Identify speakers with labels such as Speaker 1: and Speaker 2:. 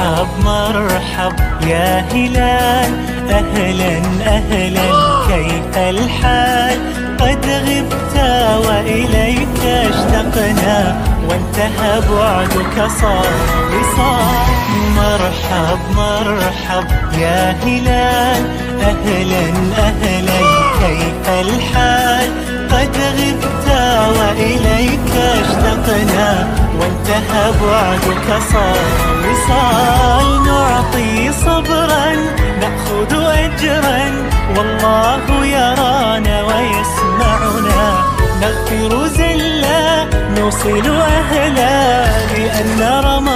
Speaker 1: مرحب مرحب يا هلال، أهلا أهلا كيف الحال؟ قد غبت وإليك اشتقنا، وانتهى بعدك صار وصال. مرحب مرحب يا هلال، أهلا أهلا كيف الحال؟ قد غبت وإليك اشتقنا، وانتهى بعدك صار وصال. نعطي صبرا نأخذ أجرا، والله يرانا ويسمعنا. نغفر زلا نوصل أهلا، لأن رمضان